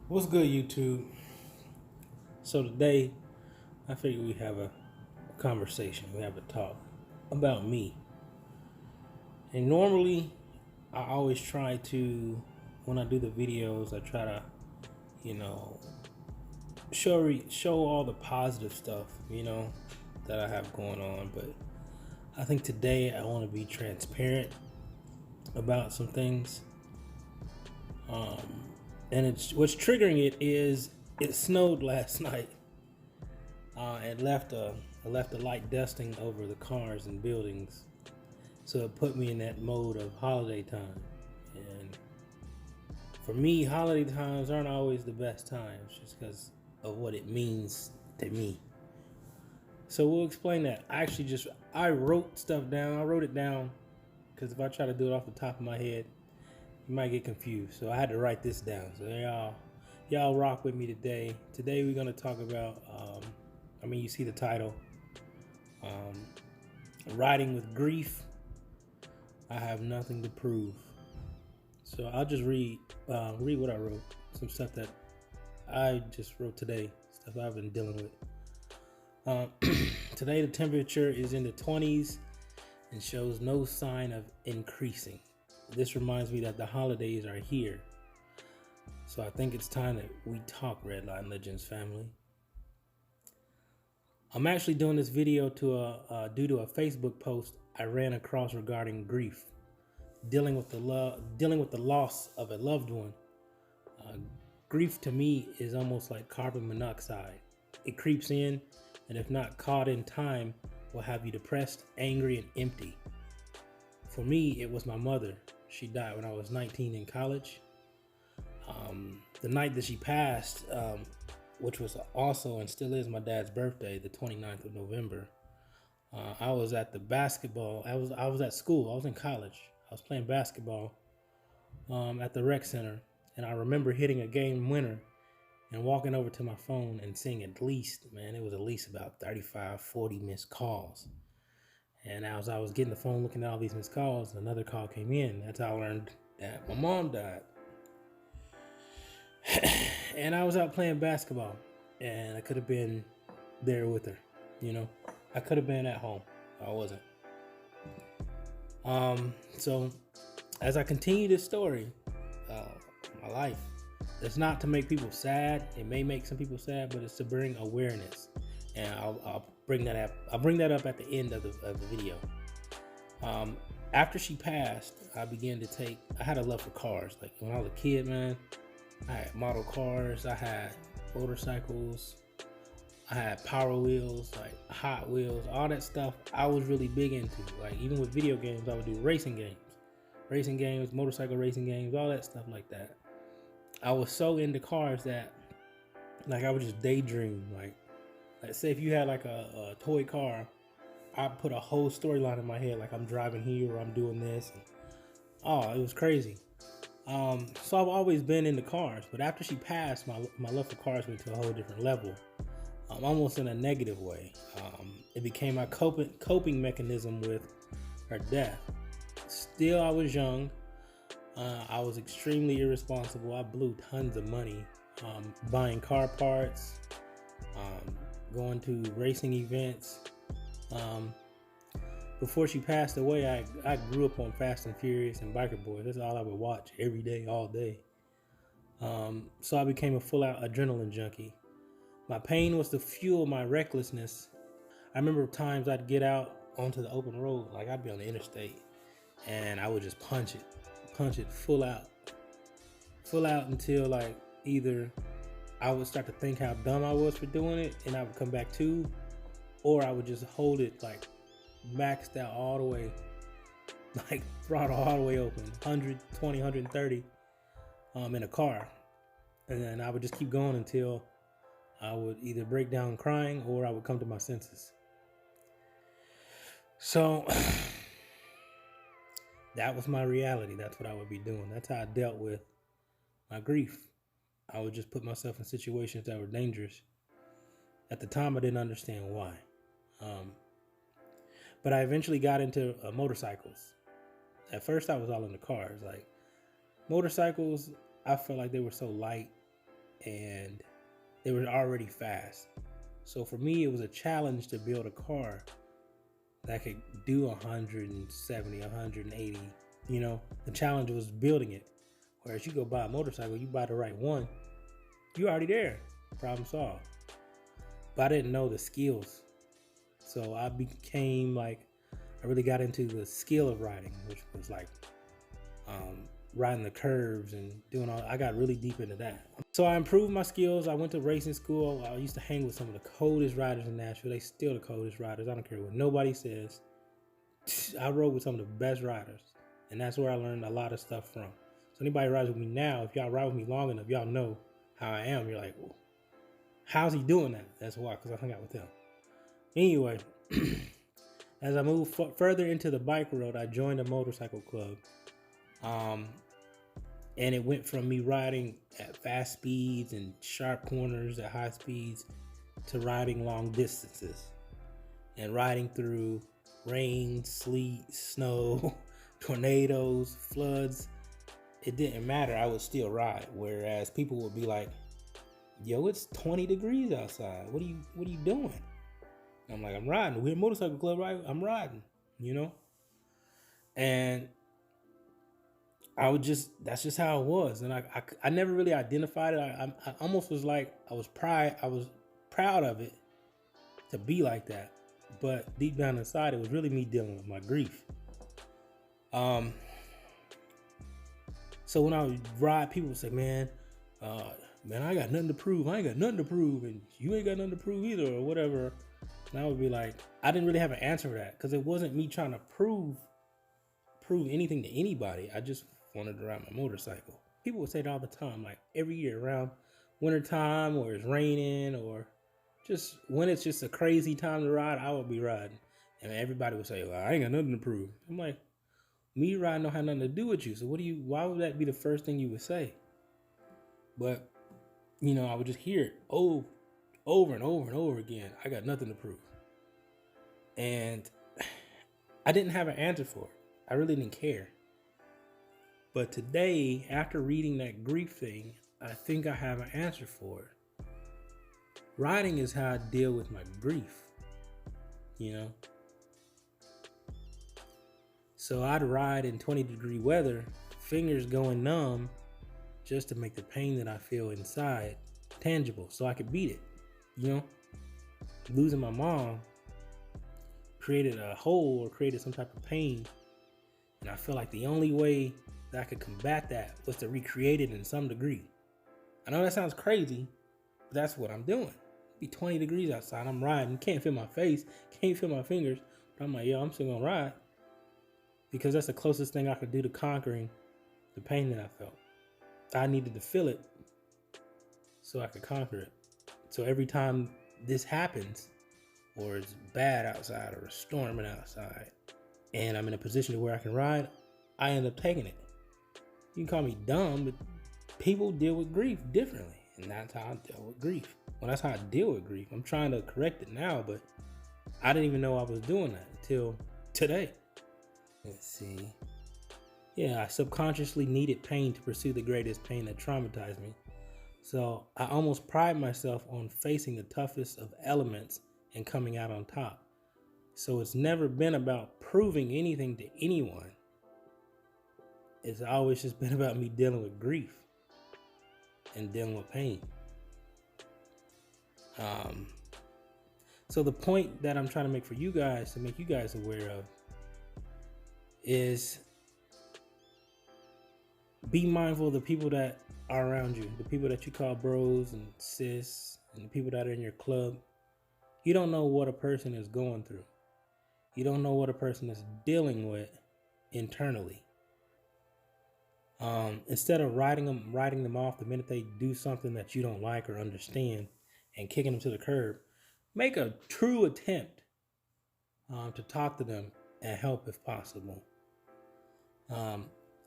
What's good, YouTube? So today, I figured we have a conversation. We have a talk about me. And normally, I always try to, when I do the videos, I try to, you know, show all the positive stuff, that I have going on. But I think today I want to be transparent about some things. And it's what's triggering it is it snowed last night. And left a light dusting over the cars and buildings, so it put me in that mode of holiday time. And for me, holiday times aren't always the best times, just because of what it means to me. So we'll explain that. I wrote stuff down. I wrote it down because if I try to do it off the top of my head, you might get confused. So I had to write this down. So y'all rock with me today. Today we're gonna talk about. You see the title. Riding with grief. I have nothing to prove. So I'll just read what I wrote. Some stuff that I just wrote today. Stuff I've been dealing with. Today the temperature is in the 20s and shows no sign of increasing. This reminds me that the holidays are here. So I think it's time that we talk, Redline Legends family. I'm actually doing this video due to a Facebook post I ran across regarding grief, dealing with the loss of a loved one. Grief to me is almost like carbon monoxide. It creeps in, and if not caught in time, will have you depressed, angry, and empty. For me, it was my mother. She died when I was 19 in college. The night that she passed, which was also and still is my dad's birthday, the 29th of November. I was at the basketball. I was at school. I was in college. I was playing basketball at the rec center, and I remember hitting a game winner and walking over to my phone and seeing it was at least about 35, 40 missed calls. And as I was getting the phone looking at all these missed calls, another call came in. That's how I learned that my mom died. And I was out playing basketball, and I could have been there with her. I could have been at home. I wasn't. So as I continue this story, my life, it's not to make people sad. It may make some people sad, but it's to bring awareness. And I'll bring that up. I'll bring that up at the end of the video. After she passed, I had a love for cars. Like when I was a kid, man, I had model cars, I had motorcycles, I had Power Wheels, like Hot Wheels, all that stuff I was really big into. Like even with video games, I would do racing games, motorcycle racing games, all that stuff like that. I was so into cars that like I would just daydream. Like let's say if you had like a toy car, I put a whole storyline in my head, like I'm driving here or I'm doing this. It was crazy. So I've always been into cars, but after she passed, my love for cars went to a whole different level, almost in a negative way. It became my coping mechanism with her death. Still, I was young. I was extremely irresponsible. I blew tons of money buying car parts, going to racing events. Before she passed away, I grew up on Fast and Furious and Biker Boys. That's all I would watch every day, all day. So I became a full-out adrenaline junkie. My pain was to fuel my recklessness. I remember times I'd get out onto the open road, like I'd be on the interstate, and I would just punch it full out until like either I would start to think how dumb I was for doing it, and I would come back to, or I would just hold it like maxed out all the way, like throttle all the way open, 120, 130 in a car. And then I would just keep going until I would either break down crying or I would come to my senses. So that was my reality. That's what I would be doing. That's how I dealt with my grief. I would just put myself in situations that were dangerous. At the time, I didn't understand why. But I eventually got into motorcycles. At first, I was all into cars. Like motorcycles, I felt like they were so light. and they were already fast. So for me, it was a challenge to build a car that could do 170, 180. You know, the challenge was building it. Whereas you go buy a motorcycle, you buy the right one, you're already there. Problem solved. But I didn't know the skills. So I became like, I really got into the skill of riding, which was like riding the curves and doing all. I got really deep into that. So I improved my skills. I went to racing school. I used to hang with some of the coldest riders in Nashville. They still the coldest riders. I don't care what nobody says. I rode with some of the best riders, and that's where I learned a lot of stuff from. So anybody rides with me now, if y'all ride with me long enough, y'all know how I am. You're like, well, how's he doing that? That's why, because I hung out with him. Anyway, as I moved further into the bike world, I joined a motorcycle club. And it went from me riding at fast speeds and sharp corners at high speeds to riding long distances and riding through rain, sleet, snow, tornadoes, floods. It didn't matter. I would still ride. Whereas people would be like, yo, it's 20 degrees outside. What are you doing? I'm like, I'm riding. We're a motorcycle club, right? I'm riding, you know? And that's just how it was. And I never really identified it. I almost was like, I was proud of it to be like that. But deep down inside, it was really me dealing with my grief. So when I would ride, people would say, man, I got nothing to prove. I ain't got nothing to prove. And you ain't got nothing to prove either, or whatever. And I would be like, I didn't really have an answer for that, because it wasn't me trying to prove anything to anybody. I just wanted to ride my motorcycle. People would say it all the time, like every year around wintertime, or it's raining, or just when it's just a crazy time to ride, I would be riding. And everybody would say, well, I ain't got nothing to prove. I'm like, me riding don't have nothing to do with you. So why would that be the first thing you would say? But, you know, I would just hear it over and over and over again. I got nothing to prove. And I didn't have an answer for it. I really didn't care. But today, after reading that grief thing, I think I have an answer for it. Riding is how I deal with my grief, you know? So I'd ride in 20-degree weather, fingers going numb, just to make the pain that I feel inside tangible, so I could beat it, you know? Losing my mom created a hole, or created some type of pain, and I feel like the only way that I could combat that was to recreate it in some degree. I know that sounds crazy, but that's what I'm doing. It'd be 20 degrees outside, I'm riding, can't feel my face, can't feel my fingers, but I'm like, yo, I'm still gonna ride, because that's the closest thing I could do to conquering the pain that I felt. I needed to feel it so I could conquer it. So every time this happens, or it's bad outside, or it's storming outside, and I'm in a position to where I can ride, I end up taking it. You can call me dumb, but people deal with grief differently, and that's how I deal with grief. Well, that's how I deal with grief. I'm trying to correct it now, but I didn't even know I was doing that until today. Let's see. Yeah, I subconsciously needed pain to pursue the greatest pain that traumatized me. So I almost pride myself on facing the toughest of elements and coming out on top. So it's never been about proving anything to anyone. It's always just been about me dealing with grief and dealing with pain. So the point that I'm trying to make for you guys, to make you guys aware of, is be mindful of the people that are around you, the people that you call bros and sis, and the people that are in your club. You don't know what a person is going through. You don't know what a person is dealing with internally. Instead of writing them off the minute they do something that you don't like or understand and kicking them to the curb, make a true attempt to talk to them and help if possible.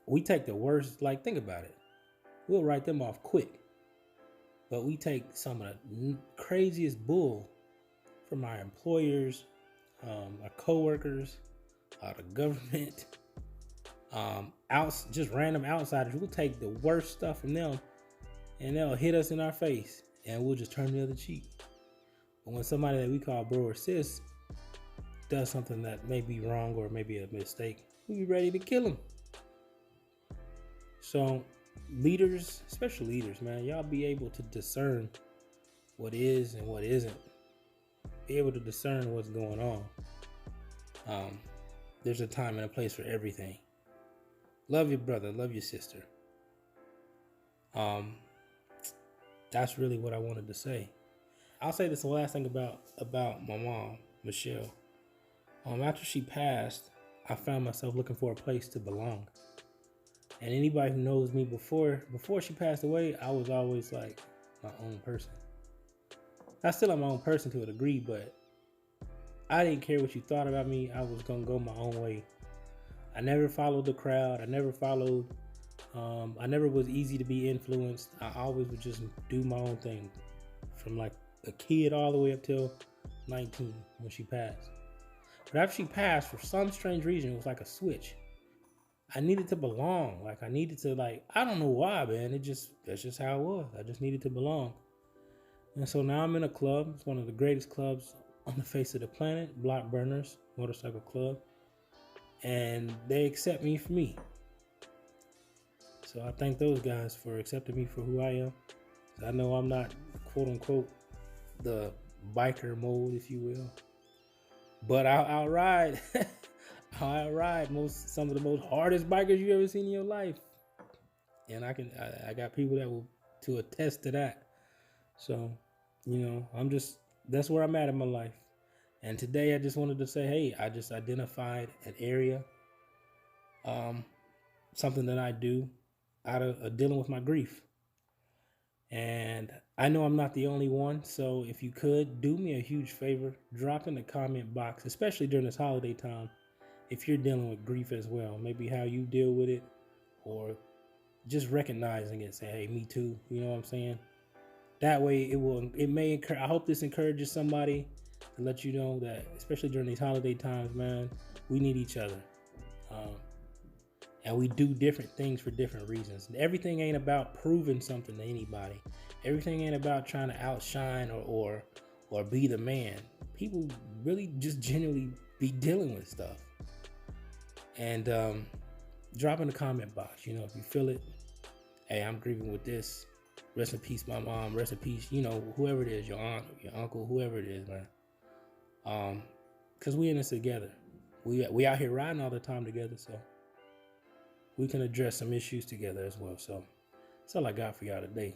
We take the worst, like, think about it. We'll write them off quick, but we take some of the craziest bull from our employers, our coworkers, the government, just random outsiders. We'll take the worst stuff from them and they'll hit us in our face, and we'll just turn the other cheek. But when somebody that we call bro or sis does something that may be wrong or maybe a mistake, we'll be ready to kill them. So leaders, especially leaders, man, y'all be able to discern what is and what isn't. Be able to discern what's going on. There's a time and a place for everything. Love your brother, love your sister. That's really what I wanted to say. I'll say this last thing about my mom, Michelle. After she passed, I found myself looking for a place to belong. And anybody who knows me before she passed away, I was always like my own person. I still am my own person to a degree, but I didn't care what you thought about me. I was gonna go my own way. I never followed the crowd. I never was easy to be influenced. I always would just do my own thing, from like a kid all the way up till 19 when she passed. But after she passed, for some strange reason, it was like a switch. I needed to belong. Like I needed to, I don't know why, man. That's just how it was. I just needed to belong. And so now I'm in a club. It's one of the greatest clubs on the face of the planet, Block Burners Motorcycle Club. And they accept me for me. So I thank those guys for accepting me for who I am. I know I'm not, quote unquote, the biker mode, if you will. But I'll ride. I'll ride some of the most hardest bikers you ever seen in your life. And I got people that will to attest to that. So, that's where I'm at in my life. And today I just wanted to say, hey, I just identified an area, something that I do out of dealing with my grief. And I know I'm not the only one. So if you could do me a huge favor, drop in the comment box, especially during this holiday time, if you're dealing with grief as well, maybe how you deal with it, or just recognizing it, say, hey, me too. You know what I'm saying? That way I hope this encourages somebody to let you know that, especially during these holiday times, man, we need each other. And we do different things for different reasons. Everything ain't about proving something to anybody. Everything ain't about trying to outshine or be the man. People really just genuinely be dealing with stuff. And drop in the comment box, if you feel it. Hey, I'm grieving with this. Rest in peace, my mom. Rest in peace, whoever it is, your aunt, your uncle, whoever it is, man. Because we in this together. We out here riding all the time together, so we can address some issues together as well. So that's all I got for y'all today.